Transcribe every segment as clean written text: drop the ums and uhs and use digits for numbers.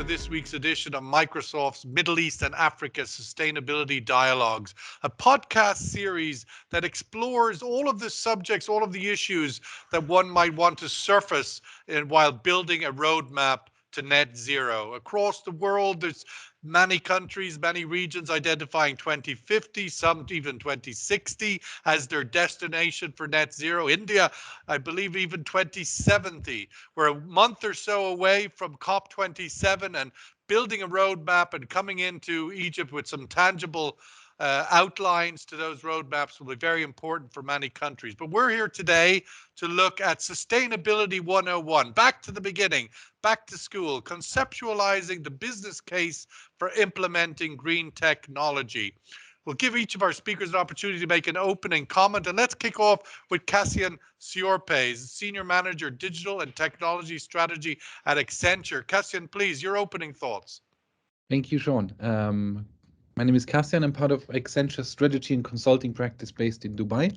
to this week's edition of Microsoft's Middle East and Africa Sustainability Dialogues, a podcast series that explores all of the subjects, all of the issues that one might want to surface while building a roadmap to net zero. Across the world, there's many countries, many regions identifying 2050, some even 2060 as their destination for net zero. India, I believe even 2070. We're a month or so away from COP27 and building a roadmap and coming into Egypt with some tangible outlines to those roadmaps will be very important for many countries. But we're here today to look at Sustainability 101, back to the beginning, back to school, conceptualizing the business case for implementing green technology. We'll give each of our speakers an opportunity to make an opening comment, and let's kick off with Kassian Siorpaes, Senior Manager, Digital and Technology Strategy at Accenture. Kassian, please, your opening thoughts. Thank you, Sean. My name is Kassian. I'm part of Accenture strategy and consulting practice based in Dubai.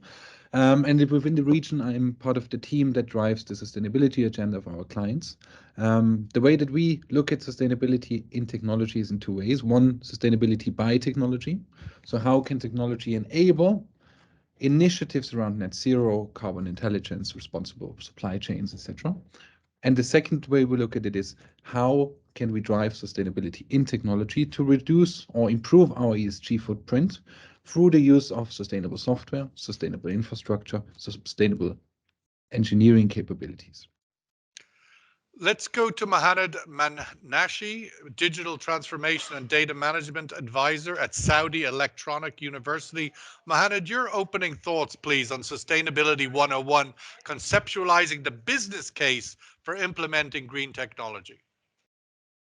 And within the region, I'm part of the team that drives the sustainability agenda of our clients. The way that we look at sustainability in technology is in two ways. One, sustainability by technology. So how can technology enable initiatives around net zero, carbon intelligence, responsible supply chains, etc. And the second way we look at it is how can we drive sustainability in technology to reduce or improve our ESG footprint through the use of sustainable software, sustainable infrastructure, sustainable engineering capabilities. Let's go to Mohammed Mahnashi, Digital Transformation and Data Management Advisor at Saudi Electronic University. Mohammed, your opening thoughts, please, on Sustainability 101, conceptualizing the business case for implementing green technology.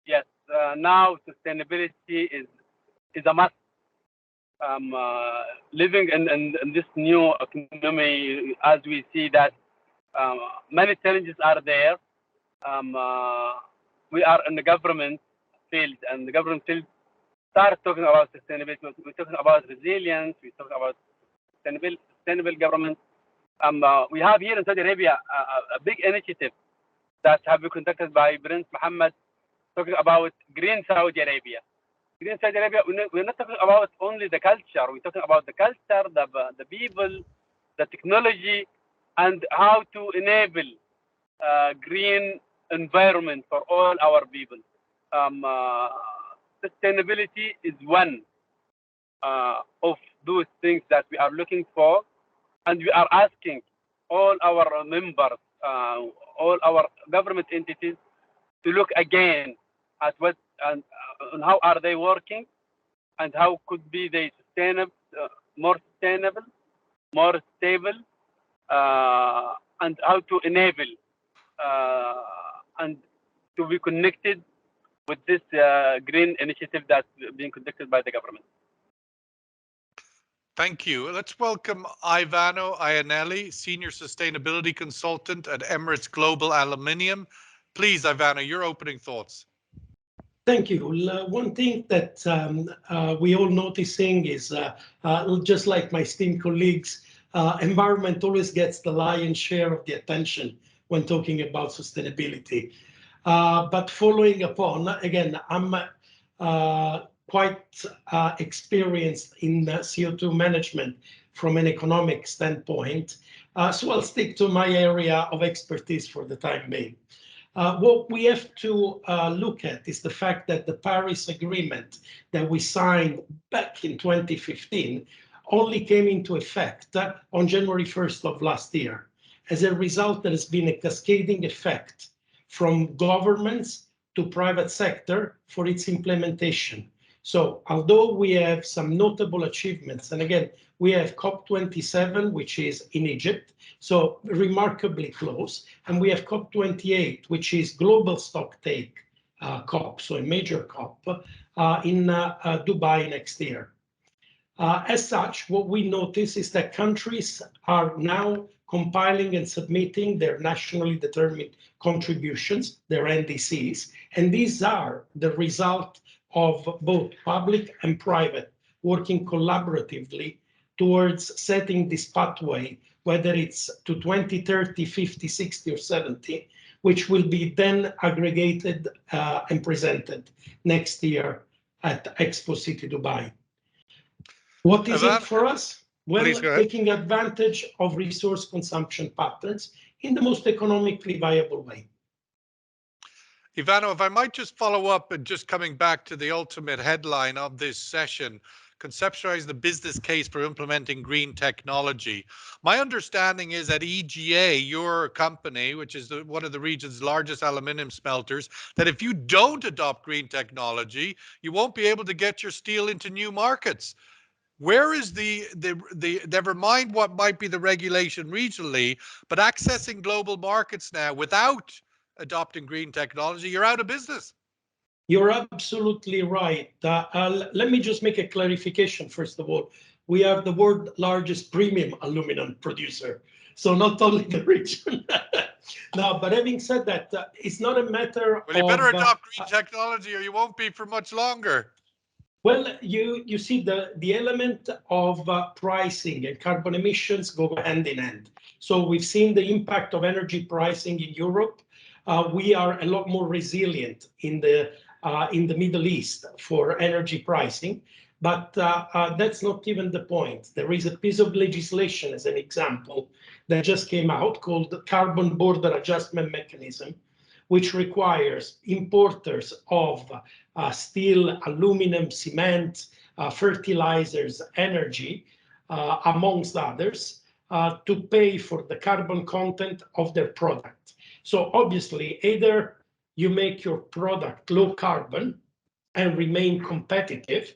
Yes, now sustainability is a must. Living in this new economy, as we see that many challenges are there. We are in the government field, and the government field starts talking about sustainability. We're talking about resilience. We're talking about sustainable government. We have here in Saudi Arabia a big initiative that have been conducted by Prince Mohammed, talking about Green Saudi Arabia. Green Saudi Arabia, we're not talking about only the culture. We're talking about the culture, the people, the technology, and how to enable green environment for all our people. Sustainability is one of those things that we are looking for, and we are asking all our members, all our government entities to look again at what and how are they working, and how could be they sustainable, more sustainable, more stable, and how to enable and to be connected with this green initiative that's being conducted by the government. Thank you. Let's welcome Ivano Iannelli, Senior Sustainability Consultant at Emirates Global Aluminium. Please, Ivano, your opening thoughts. Thank you. One thing that we all noticing is, just like my esteemed colleagues, environment always gets the lion's share of the attention when talking about sustainability. But following upon, again, I'm quite experienced in CO2 management from an economic standpoint. So I'll stick to my area of expertise for the time being. What we have to look at is the fact that the Paris Agreement that we signed back in 2015 only came into effect on January 1st of last year. As a result, there has been a cascading effect from governments to private sector for its implementation. So although we have some notable achievements, and again, we have COP27, which is in Egypt, so remarkably close, and we have COP28, which is global stocktake COP, so a major COP in Dubai next year. As such, what we notice is that countries are now compiling and submitting their nationally determined contributions, their NDCs, and these are the result of both public and private working collaboratively towards setting this pathway, whether it's to 2030, 50, 60, or 70, which will be then aggregated and presented next year at Expo City Dubai. What is it for us? Well, taking advantage of resource consumption patterns in the most economically viable way. Ivano, if I might just follow up and just coming back to the ultimate headline of this session, conceptualize the business case for implementing green technology. My understanding is that EGA, your company, which is one of the region's largest aluminium smelters, that if you don't adopt green technology, you won't be able to get your steel into new markets. Where is the never mind what might be the regulation regionally, but accessing global markets now without adopting green technology, you're out of business. You're absolutely right. Let me just make a clarification. First of all, we are the world's largest premium aluminum producer. So not only the region. No, but having said that, it's not a matter well, you better adopt green technology or you won't be for much longer. Well, you see the element of pricing and carbon emissions go hand in hand. So we've seen the impact of energy pricing in Europe. We are a lot more resilient in the Middle East for energy pricing, but that's not even the point. There is a piece of legislation, as an example, that just came out called the Carbon Border Adjustment Mechanism, which requires importers of steel, aluminum, cement, fertilizers, energy, amongst others, to pay for the carbon content of their product. So obviously, either you make your product low carbon and remain competitive,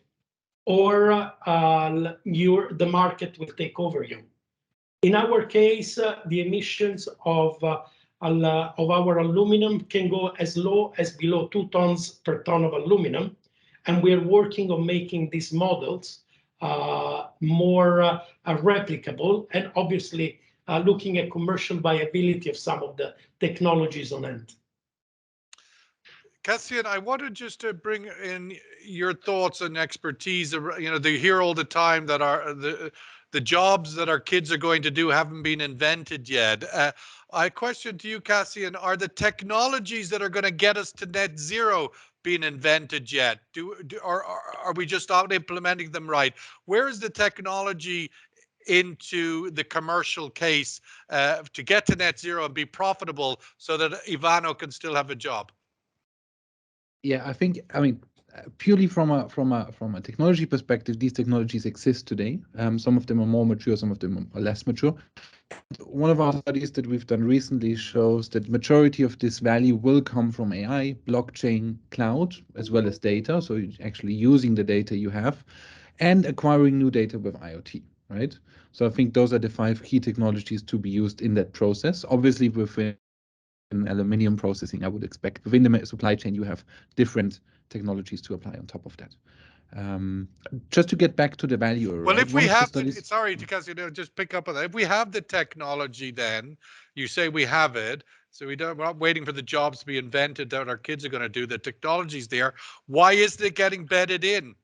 or the market will take over you. In our case, the emissions of our aluminum can go as low as below 2 tons per ton of aluminum. And we're working on making these models more replicable, and obviously looking at commercial viability of some of the technologies on end. Kassian, I wanted just to bring in your thoughts and expertise. You know, they hear all the time that the jobs that our kids are going to do haven't been invented yet. I question to you, Kassian, are the technologies that are going to get us to net zero being invented yet? Are we just not implementing them right? Where is the technology into the commercial case to get to net zero and be profitable so that Ivano can still have a job? Yeah, I mean, purely from a technology perspective, these technologies exist today. Some of them are more mature, some of them are less mature. One of our studies that we've done recently shows that majority of this value will come from AI, blockchain, cloud, as well as data. So actually using the data you have and acquiring new data with IoT, right? So I think those are the 5 key technologies to be used in that process. Obviously, within aluminium processing, I would expect within the supply chain, you have different technologies to apply on top of that. Just to get back to the value. Well, right? if we have sorry, because just pick up on that. If we have the technology, then you say we have it. So we're not waiting for the jobs to be invented that our kids are going to do. The technology's there. Why isn't it getting bedded in?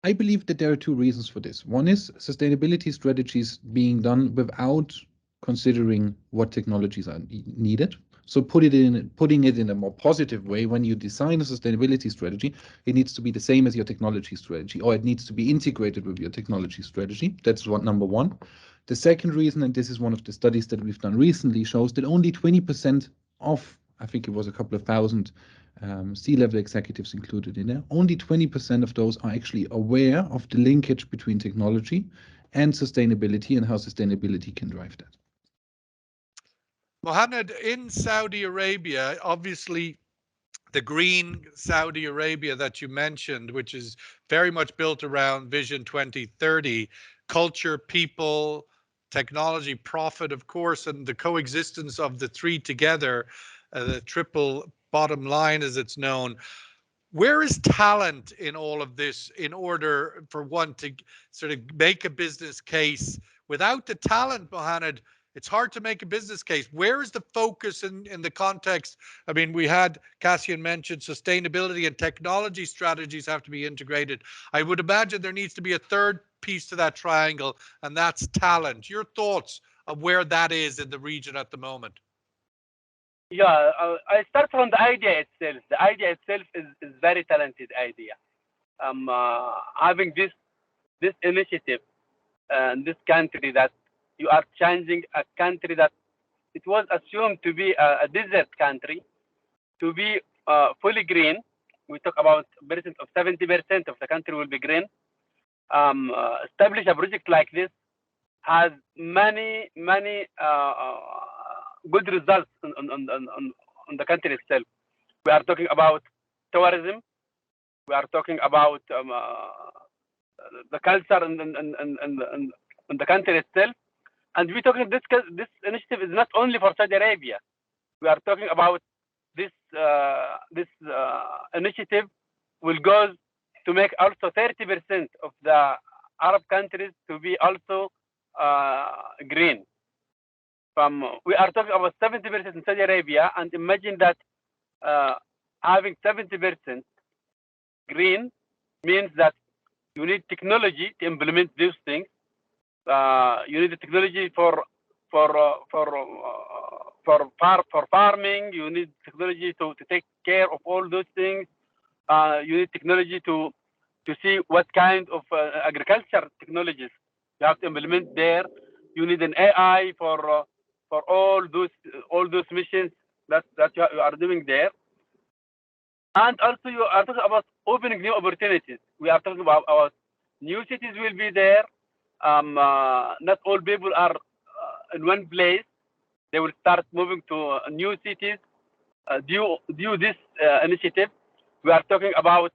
I believe that there are 2 reasons for this. One is sustainability strategies being done without considering what technologies are needed. So putting it in a more positive way, when you design a sustainability strategy, it needs to be the same as your technology strategy, or it needs to be integrated with your technology strategy. That's number one. The second reason, and this is one of the studies that we've done recently, shows that only 20% of, I think it was a couple of thousand C-level executives included in there, only 20% of those are actually aware of the linkage between technology and sustainability and how sustainability can drive that. Mohammed, in Saudi Arabia, obviously the green Saudi Arabia that you mentioned, which is very much built around Vision 2030, culture, people, technology, profit, of course, and the coexistence of the 3 together, the triple bottom line as it's known. Where is talent in all of this in order for one to sort of make a business case? Without the talent, Mohammed, it's hard to make a business case. Where is the focus in the context? I mean, we had Kassian mentioned sustainability and technology strategies have to be integrated. I would imagine there needs to be a third piece to that triangle, and that's talent. Your thoughts of where that is in the region at the moment? Yeah, I start from the idea itself. The idea itself is very talented idea. Having this initiative in this country, that you are changing a country that it was assumed to be a desert country to be fully green. We talk about percent of 70% of the country will be green. Establish a project like this has many good results on the country itself. We are talking about tourism. We are talking about the culture in the country itself. And we talking this initiative is not only for Saudi Arabia. We are talking about this initiative will go to make also 30% of the Arab countries to be also green. We are talking about 70% in Saudi Arabia, and imagine that having 70% green means that you need technology to implement these things. You need the technology for farming. You need technology to take care of all those things. You need technology to see what kind of agriculture technologies you have to implement there. You need an AI for all those missions that you are doing there. And also you are talking about opening new opportunities. We are talking about new cities will be there. Not all people are in one place. They will start moving to new cities due this initiative. We are talking about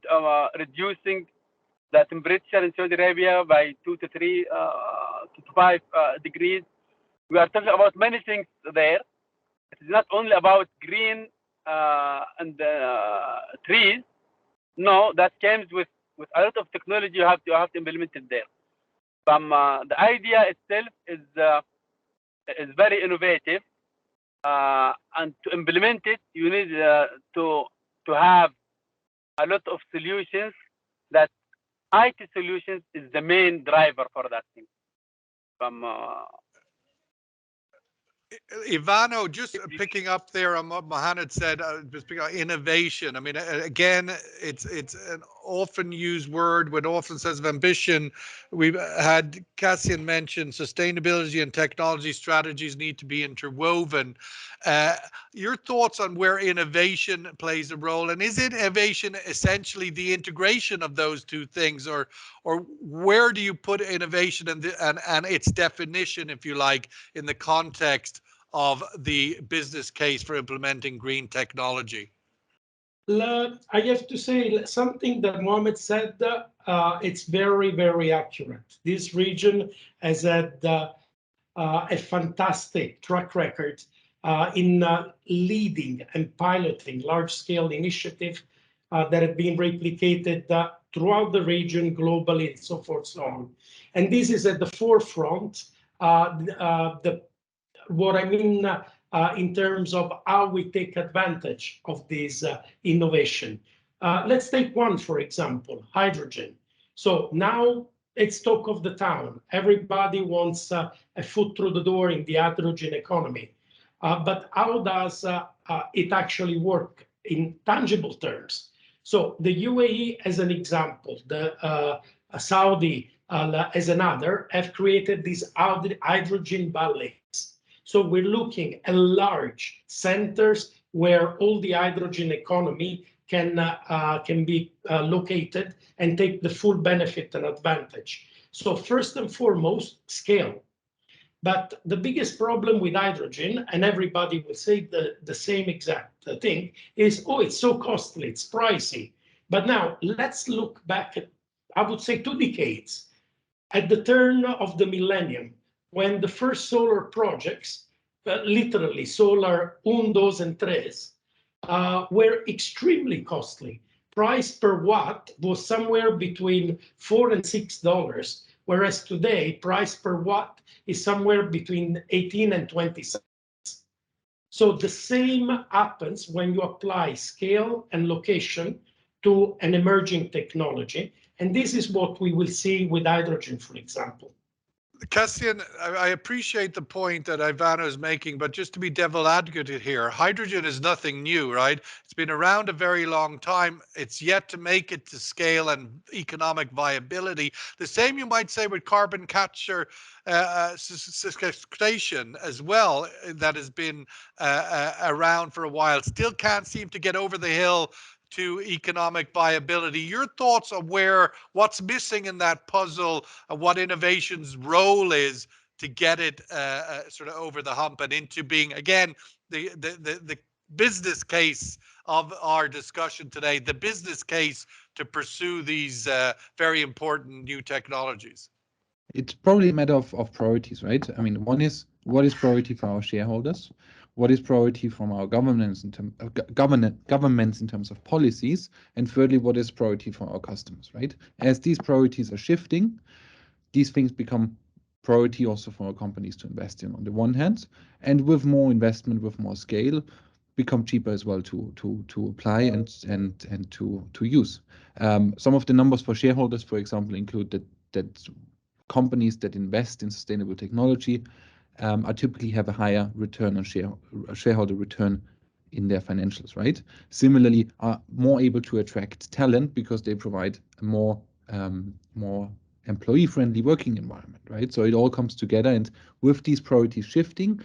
reducing the temperature in Saudi Arabia by 2 to 3 to 5 degrees. We are talking about many things there. It is not only about green and trees. No, that comes with a lot of technology you have to implement it there. The idea itself is very innovative, and to implement it, you need to have a lot of solutions. That IT solutions is the main driver for that thing. Ivano, just picking up there on what Mohammed said, just picking up innovation. I mean, again, it's an often used word with often sense of ambition. We've had Kassian mention sustainability and technology strategies need to be interwoven. Your thoughts on where innovation plays a role, and is innovation essentially the integration of those two things, or where do you put innovation and its definition, if you like, in the context of the business case for implementing green technology? I have to say something that Mohammed said. It's very accurate. This region has had a fantastic track record in leading and piloting large-scale initiatives that have been replicated throughout the region, globally, and so forth, so on. And this is at the forefront. What I mean in terms of how we take advantage of this innovation. Let's take one, for example, hydrogen. So now it's talk of the town. Everybody wants a foot through the door in the hydrogen economy. But how does it actually work in tangible terms? So the UAE, as an example, the Saudi as another, have created these hydrogen valleys. So we're looking at large centers where all the hydrogen economy can be located and take the full benefit and advantage. So first and foremost, scale. But the biggest problem with hydrogen, and everybody will say the same exact thing, is, oh, it's so costly, it's pricey. But now let's look back at, I would say, 2 decades. At the turn of the millennium, when the first solar projects, literally solar 1, 2, and 3, were extremely costly. Price per watt was somewhere between $4 and $6, whereas today, price per watt is somewhere between 18 and 20 cents. So the same happens when you apply scale and location to an emerging technology. And this is what we will see with hydrogen, for example. Kassian, I appreciate the point that Ivano is making, but just to be devil advocate here, hydrogen is nothing new, right? It's been around a very long time. It's yet to make it to scale and economic viability. The same you might say with carbon capture sequestration as well, that has been around for a while. Still can't seem to get over the hill to economic viability. Your thoughts on what's missing in that puzzle, and what innovation's role is to get it sort of over the hump and into being again the business case of our discussion today, the business case to pursue these very important new technologies. It's probably a matter of priorities, right? I mean, one is what is priority for our shareholders, what is priority from our governments in governments in terms of policies, and thirdly, what is priority for our customers, right? As these priorities are shifting, these things become priority also for our companies to invest in on the one hand, and with more investment, with more scale, become cheaper as well to apply and to use. Some of the numbers for shareholders, for example, include that companies that invest in sustainable technology are typically have a higher return on shareholder return in their financials, right? Similarly, are more able to attract talent because they provide a more employee-friendly working environment, right? So it all comes together, and with these priorities shifting,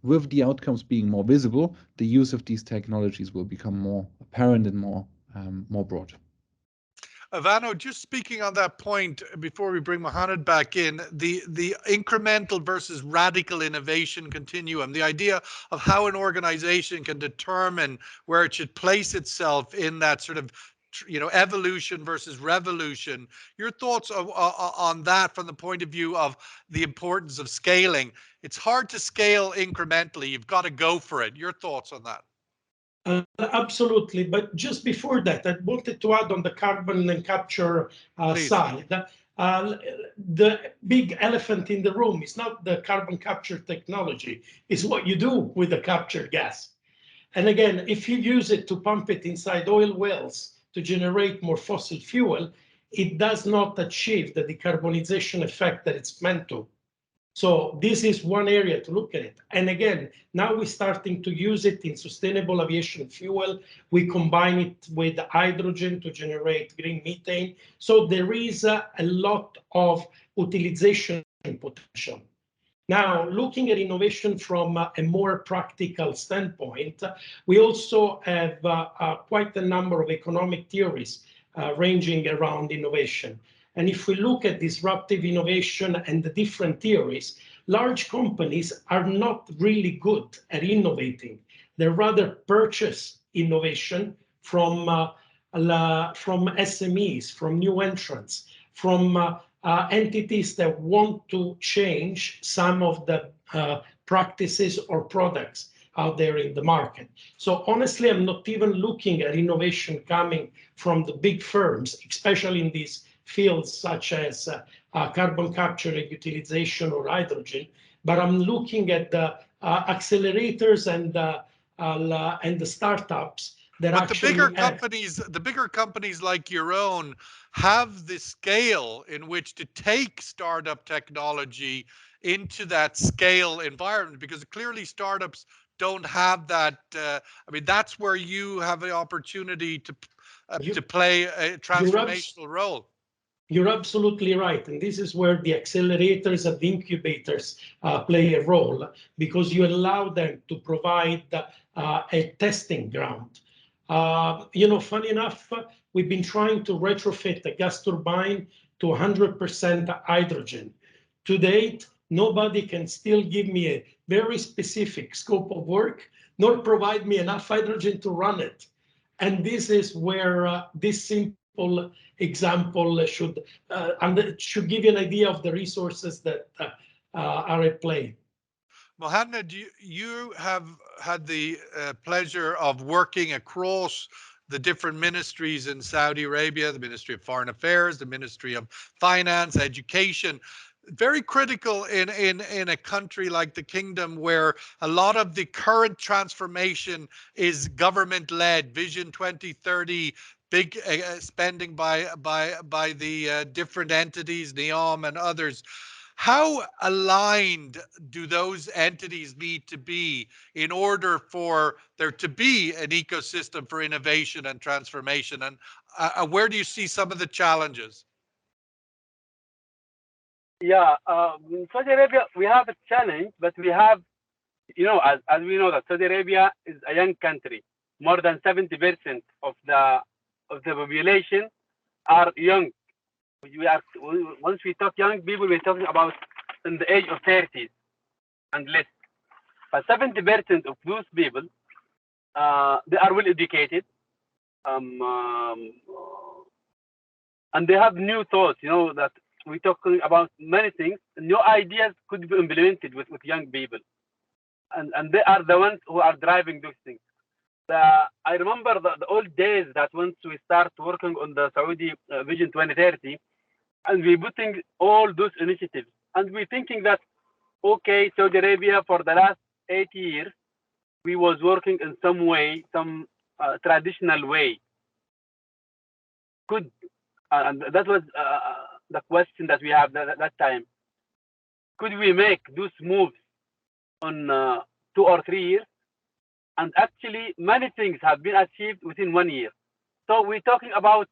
with the outcomes being more visible, the use of these technologies will become more apparent and more broad. Ivano, just speaking on that point before we bring Mohammed back in, the incremental versus radical innovation continuum, the idea of how an organization can determine where it should place itself in that sort of evolution versus revolution. Your thoughts on that from the point of view of the importance of scaling. It's hard to scale incrementally. You've got to go for it. Your thoughts on that? Absolutely. But just before that, I wanted to add on the carbon and capture side. The big elephant in the room is not the carbon capture technology, it's what you do with the captured gas. And again, if you use it to pump it inside oil wells to generate more fossil fuel, it does not achieve the decarbonization effect that it's meant to. So this is one area to look at it. And again, now we're starting to use it in sustainable aviation fuel. We combine it with hydrogen to generate green methane. So there is a lot of utilization potential. Now, looking at innovation from a more practical standpoint, we also have quite a number of economic theories ranging around innovation. And if we look at disruptive innovation and the different theories, large companies are not really good at innovating. They rather purchase innovation from SMEs, from new entrants, from entities that want to change some of the practices or products out there in the market. So honestly, I'm not even looking at innovation coming from the big firms, especially in these fields such as carbon capture and utilization or hydrogen, but I'm looking at the accelerators and the startups that but actually the bigger companies like your own have the scale in which to take startup technology into that scale environment, because clearly startups don't have that. I mean, that's where you have the opportunity to play a transformational role. You're absolutely right. And this is where the accelerators and the incubators play a role, because you allow them to provide a testing ground. Funny enough, we've been trying to retrofit a gas turbine to 100% hydrogen. To date, nobody can still give me a very specific scope of work, nor provide me enough hydrogen to run it. And this is where this simple example should give you an idea of the resources that are at play. Mohammed, you have had the pleasure of working across the different ministries in Saudi Arabia, the Ministry of Foreign Affairs, the Ministry of Finance, Education. Very critical in a country like the Kingdom, where a lot of the current transformation is government led. Vision 2030, big spending by the different entities, NEOM and others. How aligned do those entities need to be in order for there to be an ecosystem for innovation and transformation? And where do you see some of the challenges? Yeah, in Saudi Arabia, we have a challenge, but we have, as we know that Saudi Arabia is a young country. More than 70% of the population are young. Once we talk young people, we're talking about in the age of 30s and less. But 70% of those people, they are well educated, and they have new thoughts. That we're talking about many things. New ideas could be implemented with young people, and they are the ones who are driving those things. I remember the old days that once we start working on the Saudi Vision 2030, and we're putting all those initiatives, and we're thinking that, okay, Saudi Arabia for the last 8 years, we was working in some way, some traditional way. And that was the question that we have at that time. Could we make those moves on 2 or 3 years? And actually, many things have been achieved within 1 year. So we're talking about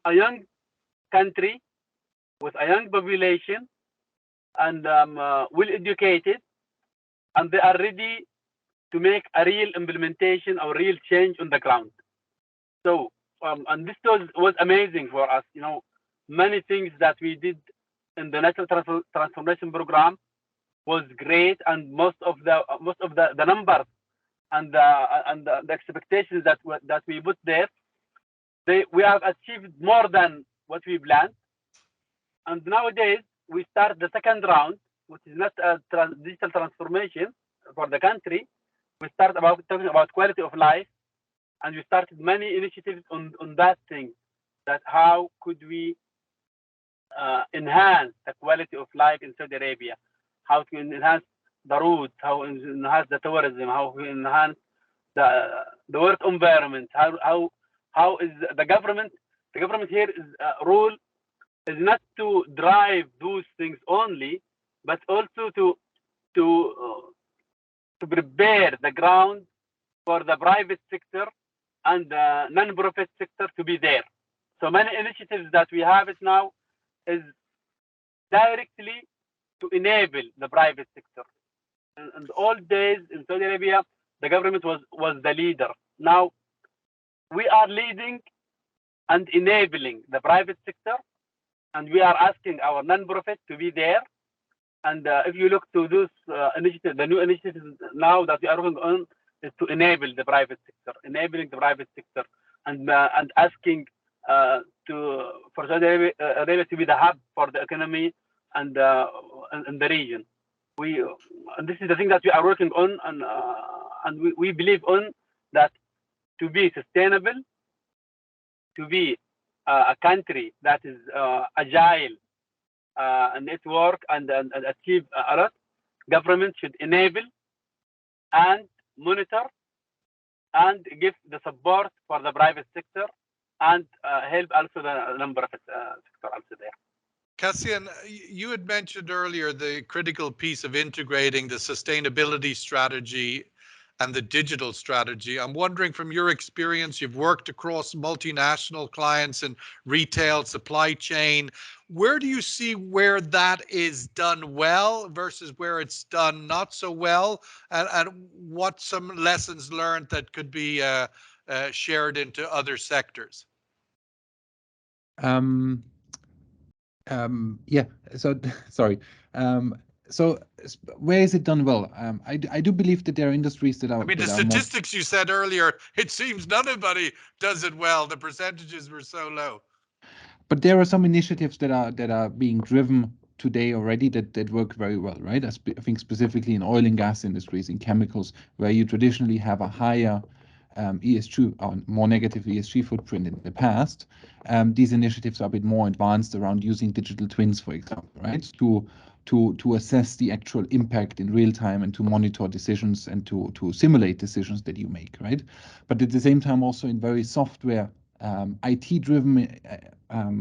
a young country with a young population and well educated, and they are ready to make a real implementation or real change on the ground. So, and this was amazing for us. Many things that we did in the National Transformation Program was great, and most of the numbers and the expectations that we put there, we have achieved more than what we planned. And nowadays we start the second round, which is not a digital transformation for the country. We start talking about quality of life, and we started many initiatives on that thing. That how could we enhance the quality of life in Saudi Arabia? How to enhance the roads? How to enhance the tourism? How to enhance the work environment? How is the government? The government here is role is not to drive those things only, but also to prepare the ground for the private sector and the non-profit sector to be there. So many initiatives that we have it now is directly to enable the private sector. In the old days in Saudi Arabia, the government was the leader. Now we are leading and enabling the private sector, and we are asking our non-profit to be there. And if you look to those initiatives, the new initiatives now that we are working on is to enable the private sector, enabling the private sector, and asking for Saudi Arabia to be the hub for the economy and in the region. And this is the thing that we are working on, and we believe on that to be sustainable, to be a country that is agile, network and achieve a lot, government should enable and monitor and give the support for the private sector and help also the non-profit sector also there. Kassian, you had mentioned earlier the critical piece of integrating the sustainability strategy and the digital strategy. I'm wondering, from your experience, you've worked across multinational clients and retail supply chain. Where do you see where that is done well versus where it's done not so well, and what some lessons learned that could be shared into other sectors? Yeah, so sorry. So where is it done well? I do believe that there are industries that are. I mean, the statistics you said earlier, it seems nobody does it well. The percentages were so low. But there are some initiatives that are being driven today already that work very well, right? I think specifically in oil and gas industries, in chemicals, where you traditionally have a higher ESG or more negative ESG footprint in the past. These initiatives are a bit more advanced around using digital twins, for example, right? To assess the actual impact in real time and to monitor decisions and to simulate decisions that you make, right? But at the same time, also in very software IT-driven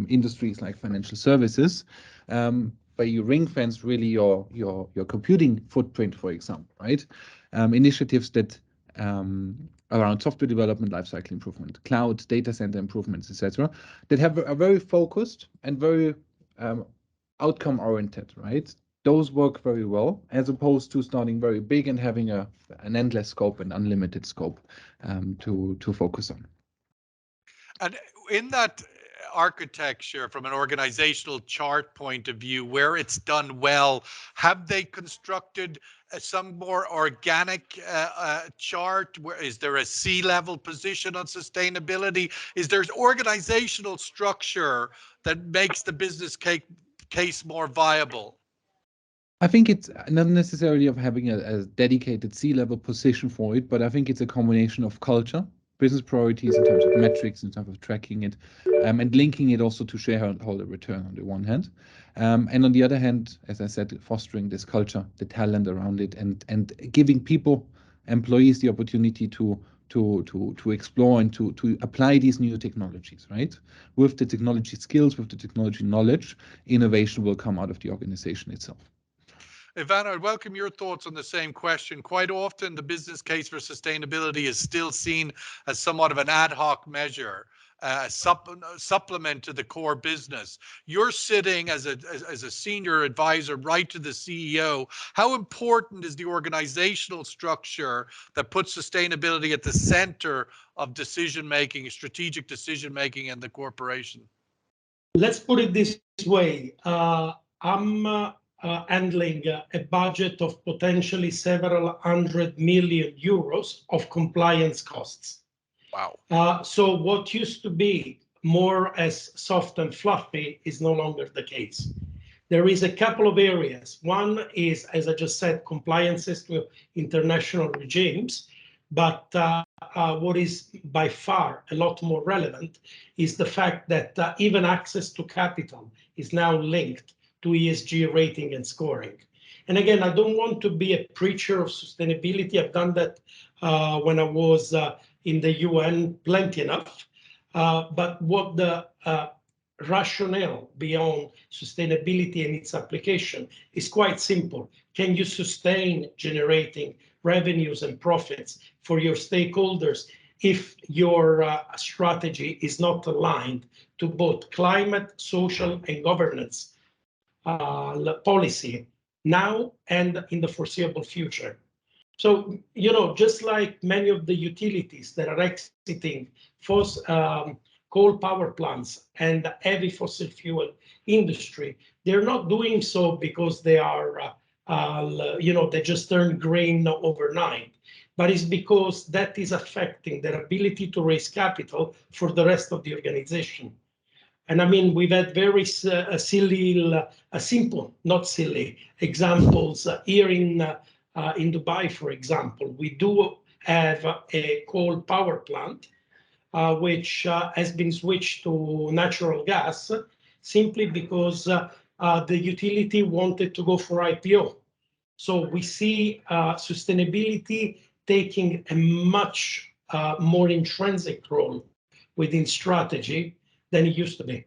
industries like financial services, where you ring fence really your computing footprint, for example, right? Initiatives that around software development, lifecycle improvement, cloud, data center improvements, etc., that have a very focused and very outcome oriented, right? Those work very well, as opposed to starting very big and having an endless scope and unlimited scope to focus on. And in that architecture, from an organizational chart point of view, where it's done well, have they constructed some more organic chart? Where is there a C-level position on sustainability? Is there organizational structure that makes the business case more viable? I think it's not necessarily of having a dedicated C-level position for it, but I think it's a combination of culture, business priorities in terms of metrics, in terms of tracking it, and linking it also to shareholder return on the one hand. And on the other hand, as I said, fostering this culture, the talent around it, and giving people, employees, the opportunity to explore and to apply these new technologies, right? With the technology skills, with the technology knowledge, innovation will come out of the organization itself. Ivano, I welcome your thoughts on the same question. Quite often, the business case for sustainability is still seen as somewhat of an ad hoc measure, supplement to the core business. You're sitting as a senior advisor right to the CEO. How important is the organizational structure that puts sustainability at the center of decision-making, strategic decision-making in the corporation? Let's put it this way. I'm handling a budget of potentially several hundred million euros of compliance costs. Wow. So what used to be more as soft and fluffy is no longer the case. There is a couple of areas. One is, as I just said, compliances to international regimes. But what is by far a lot more relevant is the fact that even access to capital is now linked to ESG rating and scoring. And again, I don't want to be a preacher of sustainability. I've done that when I was in the UN plenty enough. But what the rationale beyond sustainability and its application is quite simple. Can you sustain generating revenues and profits for your stakeholders if your strategy is not aligned to both climate, social, and governance policy now and in the foreseeable future? So, just like many of the utilities that are exiting coal power plants and heavy fossil fuel industry, they're not doing so because they are, they just turn green overnight, but it's because that is affecting their ability to raise capital for the rest of the organization. And I mean, we've had very simple, not silly examples here in Dubai, for example. We do have a coal power plant, which has been switched to natural gas simply because the utility wanted to go for IPO. So we see sustainability taking a much more intrinsic role within strategy than it used to be. It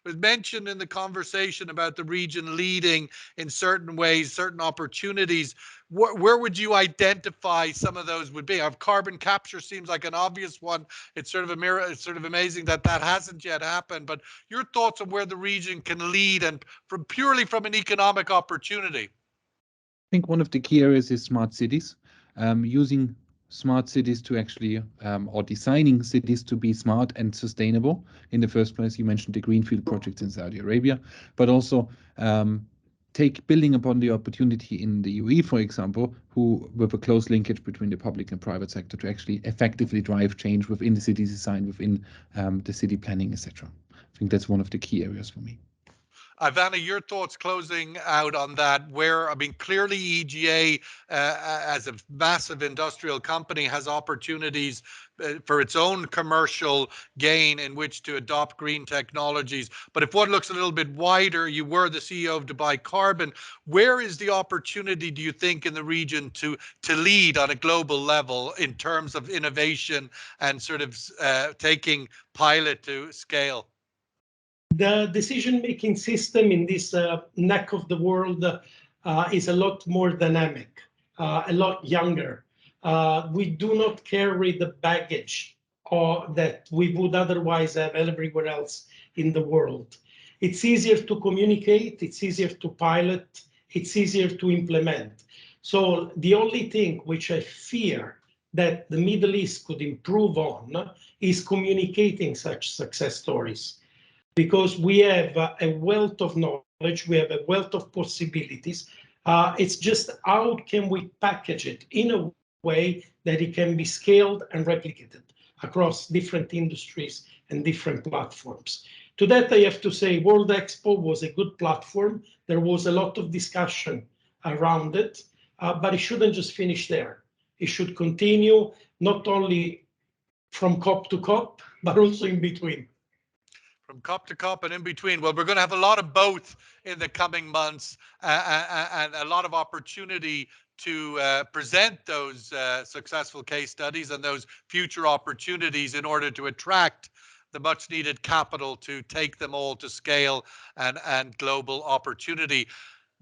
was mentioned in the conversation about the region leading in certain ways, certain opportunities. Where would you identify some of those would be? Carbon capture seems like an obvious one. It's sort of amazing that hasn't yet happened. But your thoughts on where the region can lead, and purely from an economic opportunity? I think one of the key areas is smart cities, using smart cities to actually, or designing cities to be smart and sustainable in the first place. You mentioned the greenfield projects in Saudi Arabia, but also building upon the opportunity in the UAE, for example, with a close linkage between the public and private sector to actually effectively drive change within the city design, within the city planning, etc. I think that's one of the key areas for me. Ivano, your thoughts closing out on that, clearly EGA as a massive industrial company has opportunities for its own commercial gain in which to adopt green technologies. But if one looks a little bit wider, you were the CEO of Dubai Carbon. Where is the opportunity, do you think, in the region to lead on a global level in terms of innovation and sort of taking pilot to scale? The decision-making system in this neck of the world is a lot more dynamic, a lot younger. We do not carry the baggage that we would otherwise have everywhere else in the world. It's easier to communicate, it's easier to pilot, it's easier to implement. So the only thing which I fear that the Middle East could improve on is communicating such success stories, because we have a wealth of knowledge, we have a wealth of possibilities. It's just how can we package it in a way that it can be scaled and replicated across different industries and different platforms. To that, I have to say World Expo was a good platform. There was a lot of discussion around it, but it shouldn't just finish there. It should continue not only from COP to COP, but also in between. From COP to COP and in between. Well, we're going to have a lot of both in the coming months, and a lot of opportunity to present those successful case studies and those future opportunities in order to attract the much needed capital to take them all to scale and global opportunity.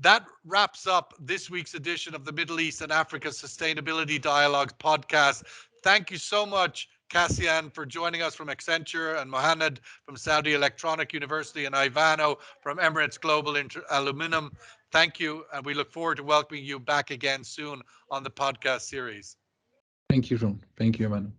That wraps up this week's edition of the Middle East and Africa Sustainability Dialogues podcast. Thank you so much, Kassian, for joining us from Accenture, and Mohammed from Saudi Electronic University, and Ivano from Emirates Global Aluminium. Thank you, and we look forward to welcoming you back again soon on the podcast series. Thank you, Sean. Thank you, Ivano.